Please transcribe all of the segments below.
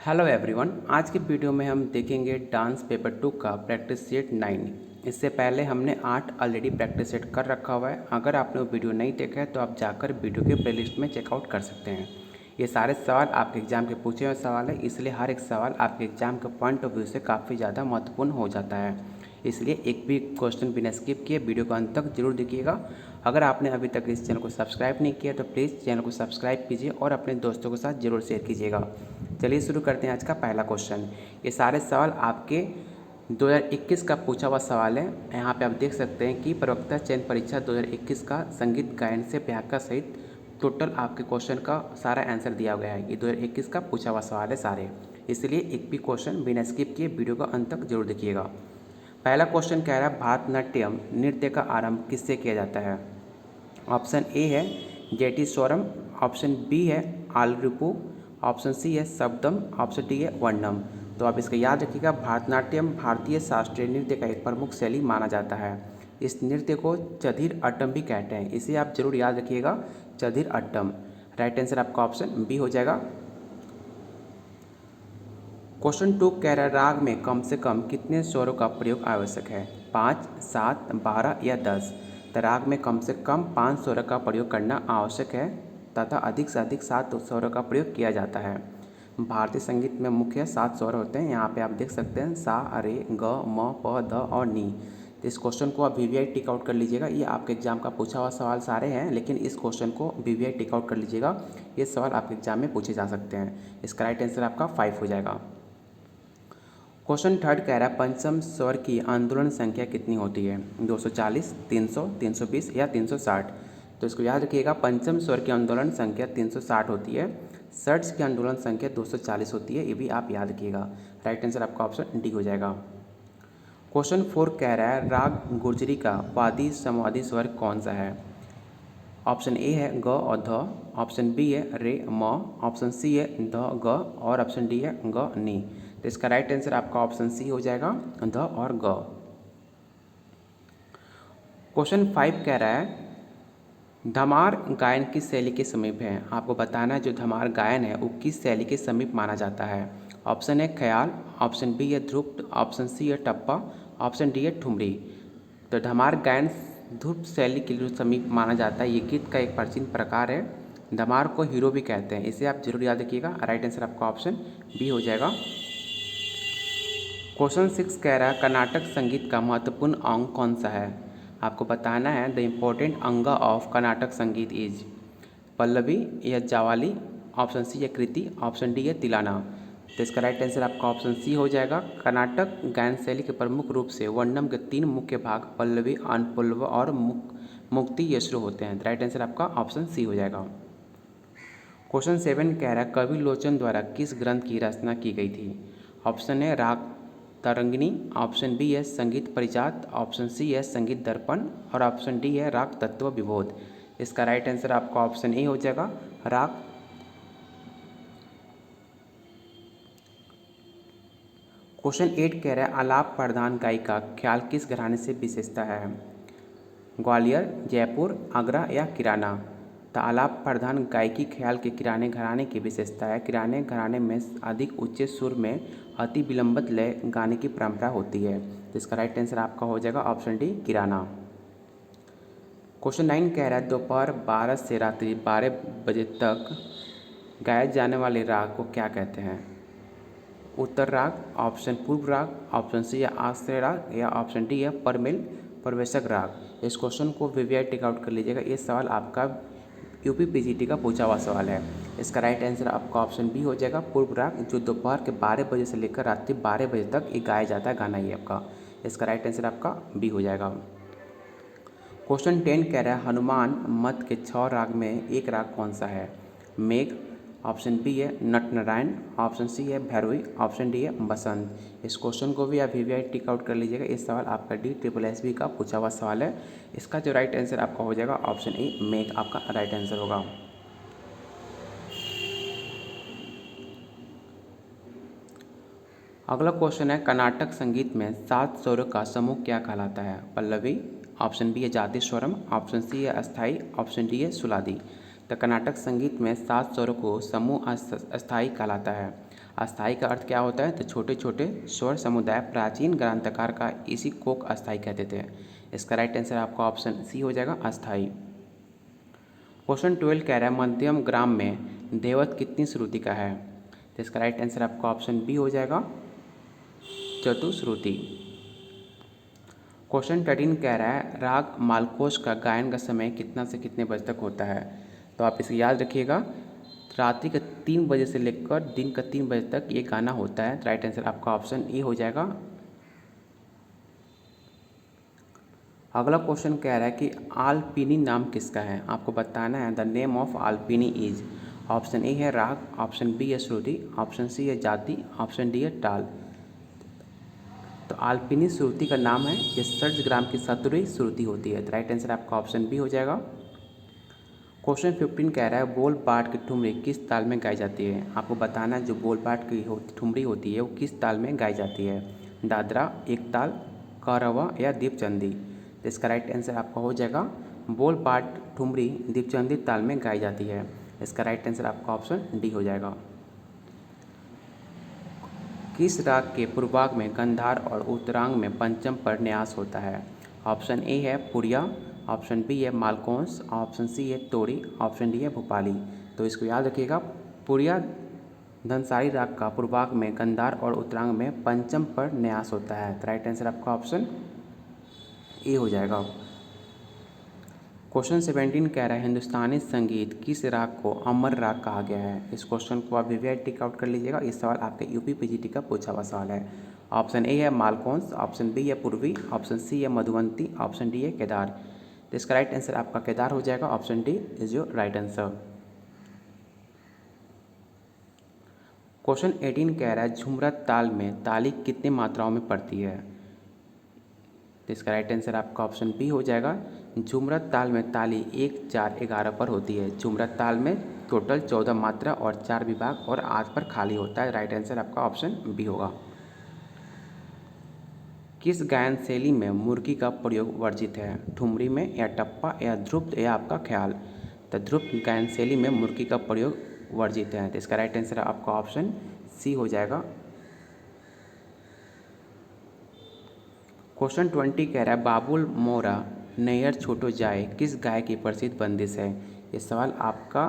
Hello everyone, आज की video में हम देखेंगे डांस पेपर 2 का प्रैक्टिस सेट 9। इससे पहले हमने 8 ऑलरेडी प्रैक्टिस सेट कर रखा हुआ है। अगर आपने वो वीडियो नहीं देखा है तो आप जाकर वीडियो के प्लेलिस्ट में चेकआउट कर सकते हैं। ये सारे सवाल आपके एग्ज़ाम के पूछे हुए सवाल है, इसलिए हर एक सवाल आपके एग्ज़ाम के पॉइंट ऑफ व्यू से काफ़ी ज़्यादा महत्वपूर्ण हो जाता है। इसलिए एक भी क्वेश्चन बिना स्किप किए वीडियो को अंत तक जरूर देखिएगा। अगर आपने अभी तक इस चैनल को सब्सक्राइब नहीं किया तो प्लीज़ चैनल को सब्सक्राइब कीजिए और अपने दोस्तों के साथ ज़रूर शेयर कीजिएगा। चलिए शुरू करते हैं आज का पहला क्वेश्चन। ये सारे सवाल आपके 2021 का पूछा हुआ सवाल है। यहाँ पे आप देख सकते हैं कि प्रवक्ता चयन परीक्षा 2021 का संगीत गायन से व्याख्या सहित टोटल आपके क्वेश्चन का सारा आंसर दिया गया है। ये 2021 का पूछा हुआ सवाल है सारे, इसलिए एक भी क्वेश्चन बिना स्किप किए वीडियो का अंत तक जरूर देखिएगा। पहला क्वेश्चन कह रहा है भारतनाट्यम नृत्य का आरंभ किससे किया जाता है। ऑप्शन ए है जेटी स्वरम, ऑप्शन बी है आलरिपू, ऑप्शन सी है शब्दम, ऑप्शन डी है वर्णम। तो आप इसका याद रखिएगा, भारतनाट्यम भारतीय शास्त्रीय नृत्य का एक प्रमुख शैली माना जाता है। इस नृत्य को चधिर अट्टम भी कहते हैं, इसे आप जरूर याद रखिएगा, चधिर अट्टम। राइट आंसर आपका ऑप्शन बी हो जाएगा। क्वेश्चन 2 कह रहा है राग में कम से कम कितने स्वरों का प्रयोग आवश्यक है। 5, 7, 12 या 10। तो राग में कम से कम 5 स्वरों का प्रयोग करना आवश्यक है तथा अधिक से अधिक 7 स्वरों का प्रयोग किया जाता है। भारतीय संगीत में मुख्य 7 स्वर होते हैं। यहाँ पे आप देख सकते हैं सा, रे, ग, म, प, ध और नी। तो इस क्वेश्चन को आप वीवीआई टिक आउट कर लीजिएगा। ये आपके एग्जाम का पूछा हुआ सवाल सारे हैं, लेकिन इस क्वेश्चन को वीवीआई टिक आउट कर लीजिएगा। ये सवाल आपके एग्जाम में पूछे जा सकते हैं। इसका राइट आंसर आपका 5 हो जाएगा। क्वेश्चन 3 कह रहा है पंचम स्वर की आंदोलन संख्या कितनी होती है। 240, 300, 320 या 360। तो इसको याद रखिएगा, पंचम स्वर की आंदोलन संख्या 360 होती है, षड्ज की आंदोलन संख्या 240 होती है। ये भी आप याद रखिएगा। राइट आंसर आपका ऑप्शन डी हो जाएगा। क्वेश्चन 4 कह रहा है राग गुर्जरी का वादी समवादी स्वर कौन सा है। ऑप्शन ए है ग और ध, ऑप्शन बी है रे म, ऑप्शन सी है ध ग और ऑप्शन डी है ग नी। तो इसका राइट आंसर आपका ऑप्शन सी हो जाएगा, ध और ग। क्वेश्चन 5 कह रहा है धमार गायन किस शैली के समीप है। आपको बताना है जो धमार गायन है वो किस शैली के समीप माना जाता है। ऑप्शन है ख्याल, ऑप्शन बी है ध्रुप, ऑप्शन सी है टप्पा, ऑप्शन डी है ठुमरी। तो धमार गायन ध्रुप शैली के लिए समीप माना जाता है। ये गीत का एक प्राचीन प्रकार है। धमार को हीरो भी कहते हैं, इसे आप जरूर याद रखिएगा। राइट आंसर आपका ऑप्शन बी हो जाएगा। क्वेश्चन 6 कह रहा है कर्नाटक संगीत का महत्वपूर्ण अंग कौन सा है। आपको बताना है द इम्पोर्टेंट अंग ऑफ कर्नाटक संगीत इज पल्लवी या जावाली, ऑप्शन सी है कृति, ऑप्शन डी है तिलाना। तो इसका राइट आंसर आपका ऑप्शन सी हो जाएगा। कर्नाटक गायन शैली के प्रमुख रूप से वर्णम के 3 मुख्य भाग पल्लवी, अनुपल्लव और मुक्ति यश्रु होते हैं। राइट आंसर आपका ऑप्शन सी हो जाएगा। क्वेश्चन 7 कह रहा है कवि लोचन द्वारा किस ग्रंथ की रचना की गई थी। ऑप्शन है राग तरंगिणी, ऑप्शन बी है संगीत परिजात, ऑप्शन सी है संगीत दर्पण और ऑप्शन डी है राग तत्व विबोध। इसका राइट आंसर आपका ऑप्शन ए हो जाएगा, राग। क्वेश्चन 8 कह रहा है आलाप प्रधान गायिका ख्याल किस घराने से विशेषता है। ग्वालियर, जयपुर, आगरा या किराना। तो आलाप प्रधान गायकी ख्याल के किराने घराने की विशेषता है। किराने घराने में अधिक उच्च सुर में अति विलंबित लय गाने की परंपरा होती है। तो इसका राइट आंसर आपका हो जाएगा ऑप्शन डी किराना। क्वेश्चन 9 कह रहा है दोपहर 12 से रात्रि 12 बजे तक गाए जाने वाले राग को क्या कहते हैं। उत्तर राग, ऑप्शन पूर्व राग, ऑप्शन सी है आश्रय राग या ऑप्शन डी है परमेल प्रवेशक राग। इस क्वेश्चन को वीवीआई टिक आउट कर लीजिएगा। ये सवाल आपका यूपी पीजीटी का पूछा हुआ सवाल है। इसका राइट आंसर आपका ऑप्शन बी हो जाएगा, पूर्व राग, जो दोपहर के 12 बजे से लेकर रात्रि 12 बजे तक ये गाया जाता है गाना ही आपका। इसका राइट आंसर आपका बी हो जाएगा। क्वेश्चन 10 कह रहा है हनुमान मत के 6 राग में एक राग कौन सा है। मेघ, ऑप्शन बी है नटनारायण, ऑप्शन सी है भैरवी, ऑप्शन डी है बसंत। इस क्वेश्चन को भी आप वीवीआई टिक आउट कर लीजिएगा। इस सवाल आपका DSSB का पूछा हुआ सवाल है। इसका जो राइट आंसर आपका हो जाएगा ऑप्शन ए मेघ आपका राइट आंसर होगा। अगला क्वेश्चन है कर्नाटक संगीत में 7 स्वरों का समूह क्या कहलाता है। पल्लवी, ऑप्शन बी है जाति स्वरम, ऑप्शन सी है अस्थाई, ऑप्शन डी है सुलादी। तो कर्नाटक संगीत में 7 स्वरों को समूह अस्थाई कहलाता है। अस्थाई का अर्थ क्या होता है? तो छोटे छोटे स्वर समुदाय। प्राचीन ग्रंथकार का इसी को अस्थाई कहते थे। इसका राइट आंसर आपका ऑप्शन सी हो जाएगा, अस्थाई। क्वेश्चन 12 कह रहा है मध्यम ग्राम में देवत कितनी श्रुति का है? तो इसका राइट आंसर आपका ऑप्शन बी हो जाएगा, चतुश्रुति। क्वेश्चन 13 कह रहा है राग मालकोच का गायन का समय कितना से कितने बजे तक होता है? तो आप इसे याद रखिएगा, रात्रि के 3 बजे से लेकर दिन का 3 बजे तक ये गाना होता है। राइट आंसर आपका ऑप्शन ए हो जाएगा। अगला क्वेश्चन कह रहा है कि आलपीनी नाम किसका है? आपको बताना है द नेम ऑफ आलपीनी इज। ऑप्शन ए है राग, ऑप्शन बी है श्रुति, ऑप्शन सी है जाति, ऑप्शन डी है ताल। तो आलपीनी श्रुति का नाम है, ये सर्ज ग्राम की 17वीं श्रुति होती है। तो राइट आंसर आपका ऑप्शन बी हो जाएगा। क्वेश्चन 15 कह रहा है बोल पाठ की ठुमरी किस ताल में गाई जाती है? आपको बताना है जो बोल पाठ की ठुमरी होती है वो किस ताल में गाई जाती है, दादरा, एक ताल, कौरवा या दीपचंदी। तो इसका राइट आंसर आपका हो जाएगा बोल पाठ ठुमरी दीपचंदी ताल में गाई जाती है। इसका राइट आंसर आपका ऑप्शन डी हो जाएगा। किस राग के पूर्वांग में गंधार और उत्तरांग में पंचम पर न्यास होता है? ऑप्शन ए है पुरिया, ऑप्शन बी है मालकोंस, ऑप्शन सी है तोड़ी, ऑप्शन डी है भोपाली। तो इसको याद रखिएगा, पुरिया धनसारी राग का पूर्वांग में गंधार और उत्तरांग में पंचम पर न्यास होता है। तो राइट आंसर आपका ऑप्शन ए हो जाएगा। क्वेश्चन 17 कह रहा है हिंदुस्तानी संगीत किस राग को अमर राग कहा गया है? इस क्वेश्चन को आप वीवीआई टिक आउट कर लीजिएगा। इस सवाल आपके यूपी पीजीटी का पूछा हुआ सवाल है। ऑप्शन ए है मालकोंस, ऑप्शन बी है पूर्वी, ऑप्शन सी है मधुवंती, ऑप्शन डी है केदार। तो इसका राइट आंसर आपका केदार हो जाएगा। Option D is your right answer. Question 18 कह रहा है झुमरत ताल में ताली कितनी मात्राओं में पड़ती है? तो इसका राइट आंसर आपका ऑप्शन बी हो जाएगा। झुमरत ताल में ताली 1, 4, 11 पर होती है। झुमरत ताल में टोटल 14 मात्रा और 4 विभाग और 8 पर खाली होता है। राइट आंसर आपका ऑप्शन बी होगा। किस गायन शैली में मुर्गी का प्रयोग वर्जित है? ठुमरी में या टप्पा या ध्रुव या आपका ख्याल? तो ध्रुव गायन शैली में मुर्गी का प्रयोग वर्जित है। तो इसका राइट आंसर आपका ऑप्शन सी हो जाएगा। क्वेश्चन 20 कह रहा है बाबुल मोरा नैयर छोटो जाए किस गाय की प्रसिद्ध बंदिश है? ये सवाल आपका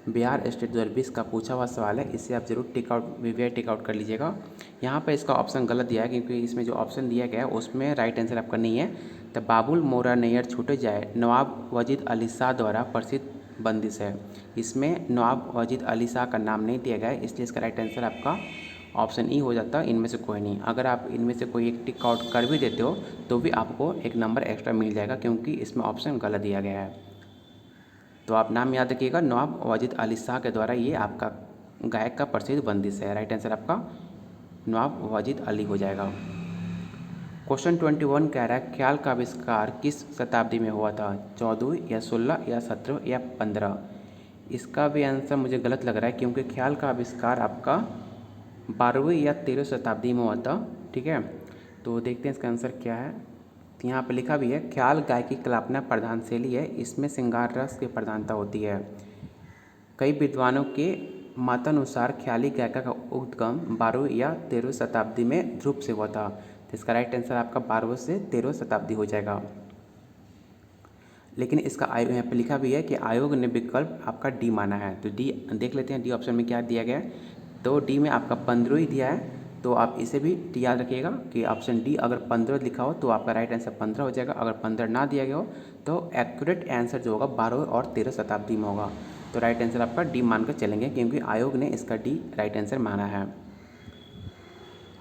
बिहार स्टेट 2020 का पूछा हुआ सवाल है। इसे आप जरूर tick out VVI tick out कर लीजिएगा। यहाँ पर इसका ऑप्शन गलत दिया है क्योंकि इसमें जो ऑप्शन दिया गया है उसमें राइट आंसर आपका नहीं है। तो बाबुल मोरा नैयर छोटो जाए नवाब वजीद अली शाह द्वारा प्रसिद्ध बंदिश है। इसमें नवाब वजीद अली शाह का नाम नहीं दिया गया है, इसलिए इसका राइट आंसर आपका ऑप्शन ई हो जाता है। इनमें से कोई नहीं। अगर आप इनमें से कोई एक टिक आउट कर भी देते हो तो भी आपको एक नंबर एक्स्ट्रा मिल जाएगा क्योंकि इसमें ऑप्शन गलत दिया गया है। तो आप नाम याद रखिएगा, नवाब वाजिद अली शाह के द्वारा ये आपका गायक का प्रसिद्ध बंदिश है। राइट आंसर आपका नवाब वाजिद अली हो जाएगा। क्वेश्चन 21 कह रहा है ख्याल का आविष्कार किस शताब्दी में हुआ था? 14वीं या 16 या 17 या 15? इसका भी आंसर मुझे गलत लग रहा है क्योंकि ख्याल का आविष्कार आपका 12वीं या 13वीं शताब्दी में हुआ था। ठीक है, तो देखते हैं इसका आंसर क्या है। यहाँ पर लिखा भी है ख्याल गायकी कल्पना प्रधान शैली है, इसमें श्रृंगार रस की प्रधानता होती है। कई विद्वानों के मतानुसार ख्याली गायिका का उद्गम 12वीं या 13वीं शताब्दी में ध्रुव से हुआ था। तो इसका राइट आंसर आपका 12वीं से 13वीं शताब्दी हो जाएगा। लेकिन इसका यहाँ पर लिखा भी है कि आयोग ने विकल्प आपका डी माना है। तो डी देख लेते हैं, डी ऑप्शन में क्या दिया गया है। तो डी में आपका 15वीं दिया है, तो आप इसे भी याद रखिएगा कि ऑप्शन डी अगर 15 लिखा हो तो आपका राइट आंसर 15 हो जाएगा। अगर 15 ना दिया गया हो तो एक्यूरेट आंसर जो होगा 12वीं और 13वीं शताब्दी में होगा। तो राइट आंसर आपका डी मानकर चलेंगे क्योंकि आयोग ने इसका डी राइट आंसर माना है।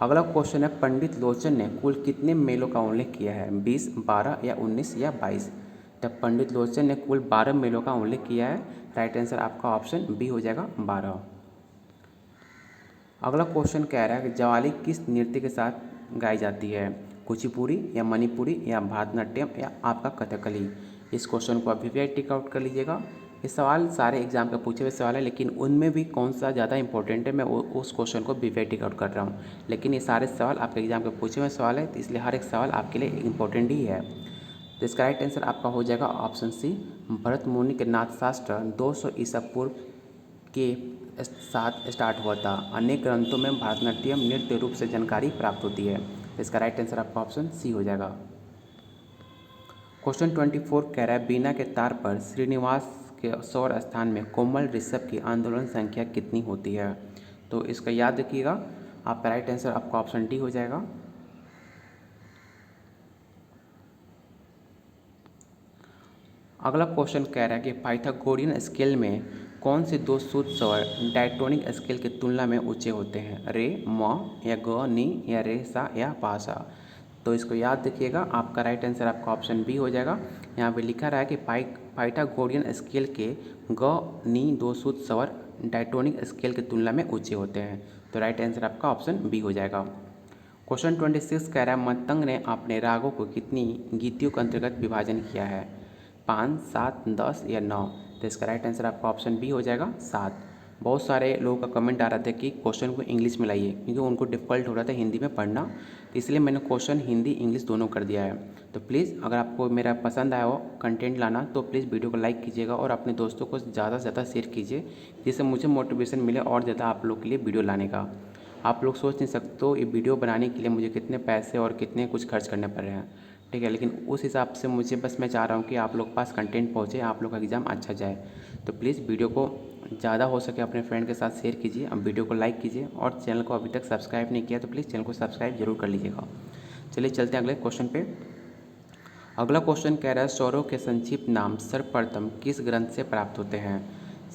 अगला क्वेश्चन है पंडित लोचन ने कुल कितने मेलों का उल्लेख किया है? 20, 12 या 19 या 22? तो पंडित लोचन ने कुल 12 मेलों का उल्लेख किया है। राइट आंसर आपका ऑप्शन बी हो जाएगा 12। अगला क्वेश्चन कह रहा है कि ज्वाली किस नृत्य के साथ गाई जाती है? कुचिपुड़ी या मणिपुरी या भरतनाट्यम या आपका कथकली? इस क्वेश्चन को आप वीवीआई टिक आउट कर लीजिएगा। ये सवाल सारे एग्जाम का पूछे हुए सवाल है, लेकिन उनमें भी कौन सा ज़्यादा इंपॉर्टेंट है मैं उस क्वेश्चन को वीवीआई टिक आउट कर रहा हूँ। लेकिन ये सारे सवाल आपके एग्जाम के पूछे हुए सवाल है, तो इसलिए हर एक सवाल आपके लिए इंपॉर्टेंट ही है। तो इसका राइट आंसर आपका हो जाएगा ऑप्शन सी भरत मुनि के नाथशास्त्र 200 ईसा पूर्व के साथ स्टार्ट हुआ था। अनेक ग्रंथों में भरतनाट्यम नृत्य रूप से जानकारी प्राप्त होती है। तो इसका राइट आंसर आपका ऑप्शन सी हो जाएगा। क्वेश्चन 24 कह रहा है बीना के तार पर श्रीनिवास के सौर स्थान में कोमल ऋषभ की आंदोलन संख्या कितनी होती है। तो इसका याद रखिएगा, आपका राइट आंसर आपका ऑप्शन डी हो जाएगा। अगला क्वेश्चन कह रहा है कि पाइथागोरियन स्केल में कौन से दो शुद्ध स्वर डायटोनिक स्केल की तुलना में ऊंचे होते हैं, रे म या ग नी या रे सा या पा सा। तो इसको याद रखिएगा, आपका राइट आंसर आपका ऑप्शन बी हो जाएगा। यहाँ पे लिखा रहा है कि पाइथागोरियन स्केल के ग नी दो शुद्ध स्वर डायटोनिक स्केल की तुलना में ऊंचे होते हैं। तो राइट आंसर आपका ऑप्शन बी हो जाएगा। क्वेश्चन 26 कह रहा है मतंग ने अपने रागों को कितनी गीतियों के अंतर्गत विभाजन किया है, 5, 7, 10 या 9। तो इसका राइट आंसर आपका ऑप्शन बी हो जाएगा 7। बहुत सारे लोगों का कमेंट आ रहा था कि क्वेश्चन को इंग्लिश में लाइए, क्योंकि उनको डिफ़िकल्ट हो रहा था हिंदी में पढ़ना, तो इसलिए मैंने क्वेश्चन हिंदी इंग्लिश दोनों कर दिया है। तो प्लीज़ अगर आपको मेरा पसंद आया हो कंटेंट लाना तो प्लीज़ वीडियो को लाइक कीजिएगा और अपने दोस्तों को ज़्यादा से ज़्यादा शेयर कीजिए, जिससे मुझे मोटिवेशन मिले और ज़्यादा आप लोग के लिए वीडियो लाने का। आप लोग सोच नहीं सकते तो ये वीडियो बनाने के लिए मुझे कितने पैसे और कितने कुछ खर्च करने पड़ रहे हैं, ठीक है, लेकिन उस हिसाब से मुझे बस मैं चाह रहा हूँ कि आप लोग के पास कंटेंट पहुँचे, आप लोग का एग्ज़ाम अच्छा जाए। तो प्लीज़ वीडियो को ज़्यादा हो सके अपने फ्रेंड के साथ शेयर कीजिए, अब वीडियो को लाइक कीजिए और चैनल को अभी तक सब्सक्राइब नहीं किया तो प्लीज़ चैनल को सब्सक्राइब जरूर कर लीजिएगा। चलिए चलते हैं अगले क्वेश्चन पे। अगला क्वेश्चन कह रहा है स्वरों के संक्षिप्त नाम सर्वप्रथम किस ग्रंथ से प्राप्त होते हैं,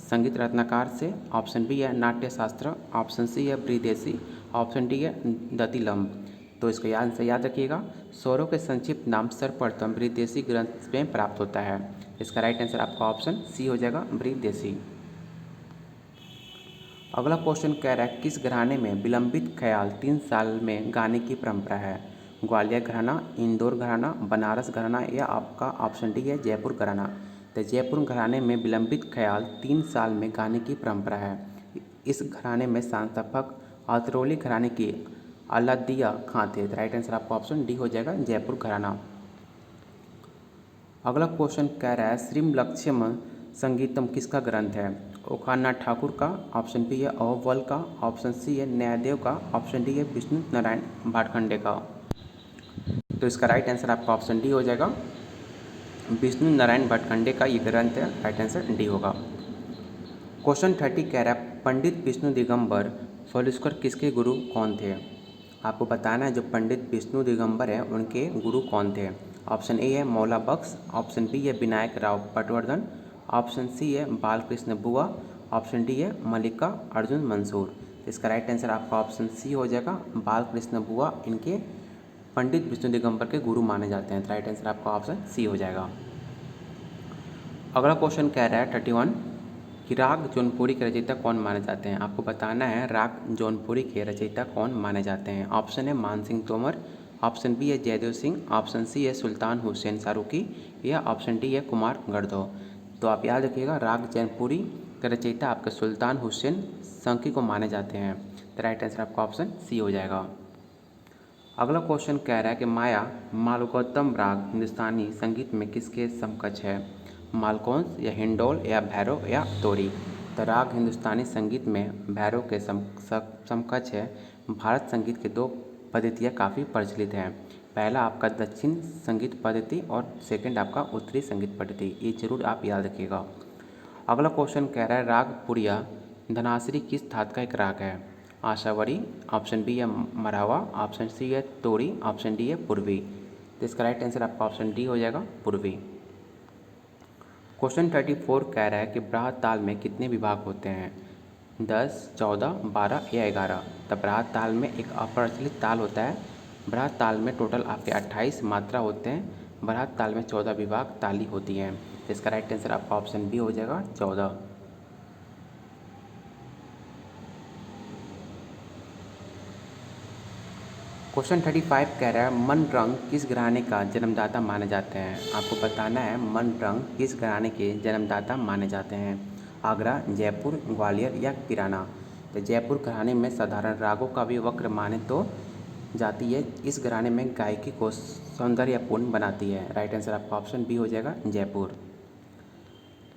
संगीत रत्नाकर से, ऑप्शन बी है नाट्य शास्त्र, ऑप्शन सी है ब्रिदेसी, ऑप्शन डी है दतिलम्ब। तो इसको याद रखिएगा, स्वरों के संक्षिप्त नाम सर्वप्रथम ब्रिदेसी ग्रंथ में प्राप्त होता है। इसका राइट आंसर आपका ऑप्शन सी हो जाएगा, ब्रिदेसी। अगला क्वेश्चन कह रहा है किस घराने में विलंबित ख्याल 3 साल में गाने की परंपरा है, ग्वालियर घराना, इंदौर घराना, बनारस घराना या आपका ऑप्शन डी है जयपुर घराना। तो जयपुर घराने में विलंबित ख्याल 3 साल में गाने की परंपरा है। इस घराने में संस्थापक अतरौली घराने की अलादिया खां थे। राइट आंसर आपका ऑप्शन डी हो जाएगा, जयपुर घराना। अगला क्वेश्चन कह रहा है श्रीमलक्ष्यम संगीतम किसका ग्रंथ है, ओकानाथ ठाकुर का, ऑप्शन बी है अहोबल का, ऑप्शन सी है न्यायदेव का, ऑप्शन डी है विष्णु नारायण भाटखंडे का। तो इसका राइट आंसर आपका ऑप्शन डी हो जाएगा, विष्णु नारायण भाटखंडे का ये ग्रंथ है। राइट आंसर डी होगा। क्वेश्चन 30 कह रहा है पंडित विष्णु दिगंबर फलुस्कर किसके गुरु कौन थे। आपको बताना है जो पंडित विष्णु दिगंबर है उनके गुरु कौन थे। ऑप्शन ए है मौला बख्श, ऑप्शन बी है विनायक राव पटवर्धन, ऑप्शन सी है बालकृष्ण बुआ, ऑप्शन डी है मल्लिका अर्जुन मंसूर। इसका राइट आंसर आपका ऑप्शन सी हो जाएगा, बालकृष्ण बुआ इनके पंडित विष्णु दिगंबर के गुरु माने जाते हैं। तो राइट आंसर आपका ऑप्शन सी हो जाएगा। अगला क्वेश्चन कह रहा है 31 कि राग जौनपुरी के रचयिता कौन माने जाते हैं। आपको बताना है राग जौनपुरी के रचयिता कौन माने जाते हैं। ऑप्शन है मान सिंह तोमर, ऑप्शन बी है जयदेव सिंह, ऑप्शन सी है सुल्तान हुसैन शाहरुखी या ऑप्शन डी है कुमार गढ़दो। तो आप याद रखिएगा राग जौनपुरी के रचयिता आपके सुल्तान हुसैन शाहरुखी को माने जाते हैं। तो राइट आंसर आपका ऑप्शन सी हो जाएगा। अगला क्वेश्चन कह रहा है कि माया मालगौतम राग हिंदुस्तानी संगीत में किसके समकक्ष है, मालकौंस या हिंडोल या भैरव या तोरी। तो राग हिंदुस्तानी संगीत में भैरव के समकक्ष है। भारत संगीत के 2 पद्धतियाँ काफ़ी प्रचलित हैं, पहला आपका दक्षिण संगीत पद्धति और सेकंड आपका उत्तरी संगीत पद्धति, ये जरूर आप याद रखिएगा। अगला क्वेश्चन कह रहा है राग पुरिया धनासरी किस धातु का एक राग है, आशावरी, ऑप्शन बी है मरावा, ऑप्शन सी है तोरी, ऑप्शन डी है पूर्वी। तो इसका राइट आंसर आपका ऑप्शन डी हो जाएगा, पूर्वी। क्वेश्चन 34 कह रहा है कि बृहत ताल में कितने विभाग होते हैं, 10, 14, 12 या 11। तो बृहत ताल में एक अप्रचलित ताल होता है। बृहत ताल में टोटल आपके 28 मात्रा होते हैं। बृहत ताल में 14 विभाग ताली होती हैं। तो इसका राइट आंसर आपका ऑप्शन बी हो जाएगा, 14। क्वेश्चन 35 कह रहा है मन रंग किस घराने का जन्मदाता माने जाते हैं। आपको बताना है मन रंग किस घराने के जन्मदाता माने जाते हैं, आगरा, जयपुर, ग्वालियर या किराना। तो जयपुर घराने में साधारण रागों का भी वक्र माने तो जाती है। इस घराने में गायकी को सौंदर्यपूर्ण बनाती है। राइट आंसर आपका ऑप्शन बी हो जाएगा, जयपुर।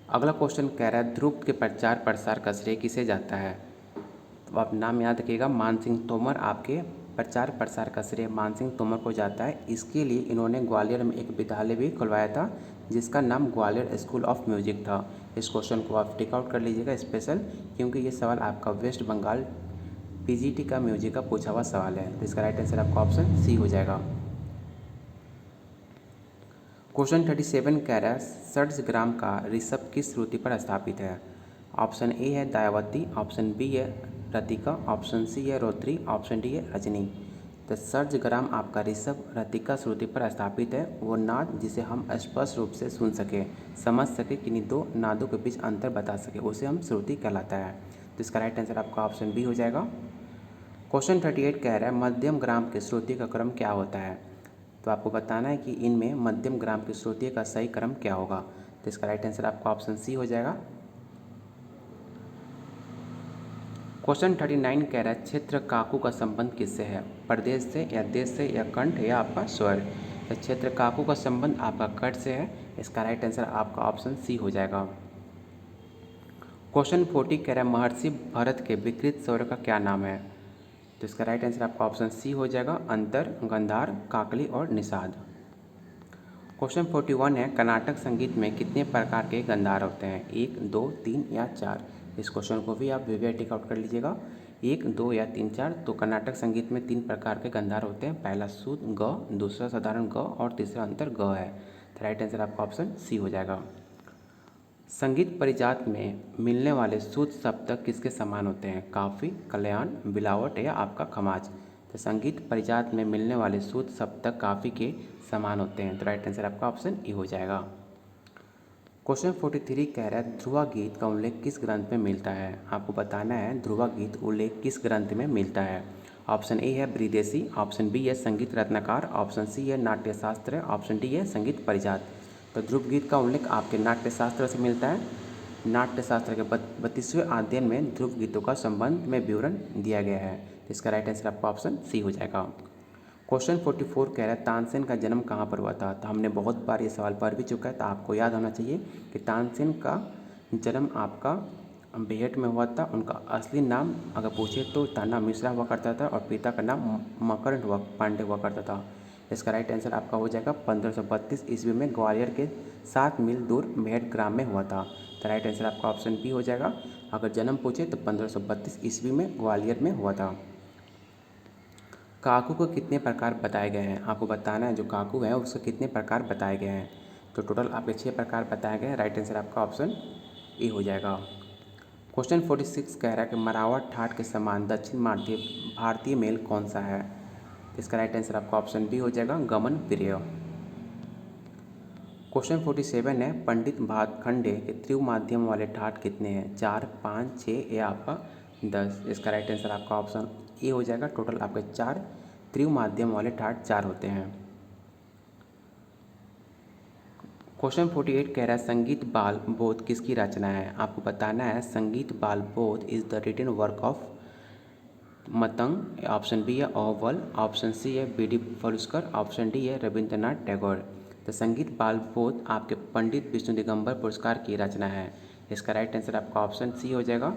अगला क्वेश्चन कह रहा है ध्रुव के प्रचार प्रसार का श्रेय किसे जाता है। तो आप नाम याद रखिएगा, मान सिंह तोमर। आपके प्रचार प्रसार का श्रेय मान सिंह तोमर को जाता है। इसके लिए इन्होंने ग्वालियर में एक विद्यालय भी खुलवाया था जिसका नाम ग्वालियर स्कूल ऑफ म्यूजिक था। इस क्वेश्चन को आप टिक आउट कर लीजिएगा स्पेशल, क्योंकि ये सवाल आपका वेस्ट बंगाल पीजीटी का म्यूजिक का पूछा हुआ सवाल है। तो इसका राइट आंसर आपका ऑप्शन सी हो जाएगा। क्वेश्चन 37 कह रहा है षड्ज का ऋषभ किस श्रुति पर स्थापित है। ऑप्शन ए है दायावती, ऑप्शन बी है रतिका, ऑप्शन सी है रौद्री, ऑप्शन डी है रजनी। तो षड्ज आपका ऋषभ रतिका श्रुति पर स्थापित है। वो नाद जिसे हम स्पष्ट रूप से सुन सके, समझ सके, किन्हीं दो नादों के बीच अंतर बता सके, उसे हम श्रुति कहलाता है। तो इसका राइट आंसर आपका ऑप्शन बी हो जाएगा। क्वेश्चन 38 कह रहा है मध्यम ग्राम के श्रुति का क्रम क्या होता है। तो आपको बताना है कि इनमें मध्यम ग्राम की श्रुति का सही क्रम क्या होगा। तो इसका राइट आंसर आपका ऑप्शन सी हो जाएगा। क्वेश्चन 39 कह रहा है क्षेत्र काकू का संबंध किससे है, प्रदेश से या देश से या कंठ या आपका स्वर। तो क्षेत्र काकू का संबंध आपका कंठ से है। इसका राइट आंसर आपका ऑप्शन सी हो जाएगा। क्वेश्चन 40 कह रहा है महर्षि भरत के विकृत स्वर का क्या नाम है। तो इसका राइट आंसर आपका ऑप्शन सी हो जाएगा, अंतर, गंधार, काकली और निषाद। क्वेश्चन 41 है कर्नाटक संगीत में कितने प्रकार के गंधार होते हैं, 1, 2, 3 या 4। इस क्वेश्चन को भी आप वीवीआई टिक आउट कर लीजिएगा, 1, 2 या 3, 4। तो कर्नाटक संगीत में 3 प्रकार के गंधार होते हैं, पहला शुद्ध ग, दूसरा साधारण ग और तीसरा अंतर ग है। तो राइट आंसर आपका ऑप्शन सी हो जाएगा। संगीत परिजात में मिलने वाले शुद्ध सप्तक किसके समान होते हैं, काफ़ी, कल्याण, बिलावट या आपका खमाज। तो संगीत परिजात में मिलने वाले शुद्ध सप्तक काफ़ी के समान होते हैं। तो राइट आंसर आपका ऑप्शन ई हो जाएगा। क्वेश्चन 43 कह रहा है ध्रुवा गीत का उल्लेख किस ग्रंथ में मिलता है। आपको बताना है ध्रुवा गीत उल्लेख किस ग्रंथ में मिलता है। ऑप्शन ए है ब्रिदेसी, ऑप्शन बी है संगीत रत्नाकर, ऑप्शन सी है नाट्यशास्त्र, ऑप्शन डी है संगीत परिजात। तो ध्रुव गीत का उल्लेख आपके नाट्यशास्त्र से मिलता है। नाट्यशास्त्र के 32वें अध्ययन में ध्रुव गीतों का संबंध में विवरण दिया गया है। इसका राइट आंसर आपका ऑप्शन सी हो जाएगा। क्वेश्चन 44 कह रहा है तानसेन का जन्म कहाँ पर हुआ था। तो हमने बहुत बार ये सवाल पढ़ भी चुका है, तो आपको याद होना चाहिए कि तानसेन का जन्म आपका बेहट में हुआ था। उनका असली नाम अगर पूछे तो ताना मिश्रा हुआ करता था और पिता का नाम मकरंद पांडे हुआ करता था। इसका राइट आंसर आपका हो जाएगा 1532 ईस्वी में ग्वालियर के 7 मील दूर बेहट ग्राम में हुआ था। तो राइट आंसर आपका ऑप्शन बी हो जाएगा। अगर जन्म पूछे तो 1532 ईस्वी में ग्वालियर में हुआ था। काकू को कितने प्रकार बताए गए हैं। आपको बताना है जो काकू है उसके कितने प्रकार बताए गए हैं। तो टोटल आपके 6 प्रकार बताए गए हैं। राइट आंसर आपका ऑप्शन ए हो जाएगा। क्वेश्चन 46 कह रहा है कि मरावा ठाठ के समान दक्षिण भारतीय मेल कौन सा है। इसका राइट आंसर आपका ऑप्शन बी हो जाएगा, गमन प्रिय। क्वेश्चन 47 है पंडित भातखंडे के त्रिव माध्यम वाले ठाठ कितने हैं, 4, 5, 6 या आपका 10। इसका राइट आंसर आपका ऑप्शन ए हो जाएगा। टोटल आपके 4 त्रिव माध्यम वाले ठाठ 4 होते हैं। क्वेश्चन 48 कह रहा है संगीत बाल बोध किसकी रचना है। आपको बताना है Sangeet Bal Bodh is the written work of Matang, option B है ओवल, ऑप्शन सी है V D Paluskar, option D है रविंद्रनाथ टैगोर। तो संगीत बाल बोध आपके पंडित विष्णु दिगंबर पुरस्कार की रचना है। इसका राइट आंसर आपका ऑप्शन सी हो जाएगा।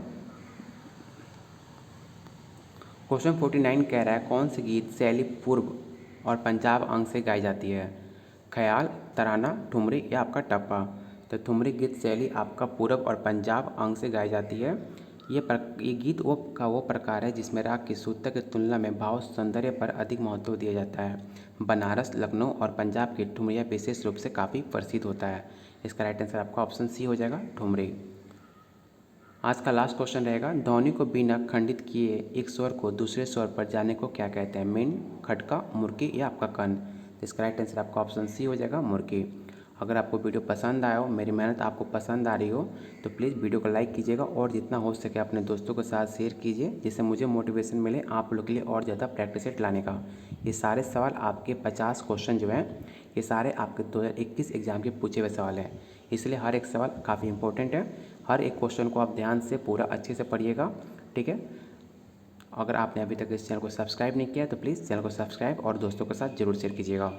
क्वेश्चन 49 कह रहा है कौन सी गीत शैली पूर्व और पंजाब अंग से गाई जाती है, ख्याल, तराना, ठुमरी या आपका टप्पा। तो ठुमरी गीत शैली आपका पूरब और पंजाब अंग से गाई जाती है। ये गीत वो प्रकार है जिसमें राग की शुद्धता की तुलना में भाव सौंदर्य पर अधिक महत्व दिया जाता है। बनारस, लखनऊ और पंजाब की ठुमरिया विशेष रूप से काफ़ी प्रसिद्ध होता है। इसका राइट आंसर आपका ऑप्शन सी हो जाएगा, ठुमरी। आज का लास्ट क्वेश्चन रहेगा ध्वनि को बिना खंडित किए एक स्वर को दूसरे स्वर पर जाने को क्या कहते हैं, मीन, खटका, मुर्की या आपका कन। इसका राइट आंसर आपका ऑप्शन सी हो जाएगा, मुर्की। अगर आपको वीडियो पसंद आया हो, मेरी मेहनत आपको पसंद आ रही हो, तो प्लीज़ वीडियो को लाइक कीजिएगा और जितना हो सके अपने दोस्तों के साथ शेयर कीजिए, जिससे मुझे मोटिवेशन मिले आप लोग के लिए और ज़्यादा प्रैक्टिस सेट लाने का। ये सारे सवाल आपके 50 क्वेश्चन जो हैं ये सारे आपके 2021 एग्ज़ाम के पूछे हुए सवाल हैं, इसलिए हर एक सवाल काफ़ी इंपॉर्टेंट है। हर एक क्वेश्चन को आप ध्यान से पूरा अच्छे से पढ़िएगा, ठीक है। अगर आपने अभी तक इस चैनल को सब्सक्राइब नहीं किया तो प्लीज़ चैनल को सब्सक्राइब और दोस्तों के साथ ज़रूर शेयर कीजिएगा।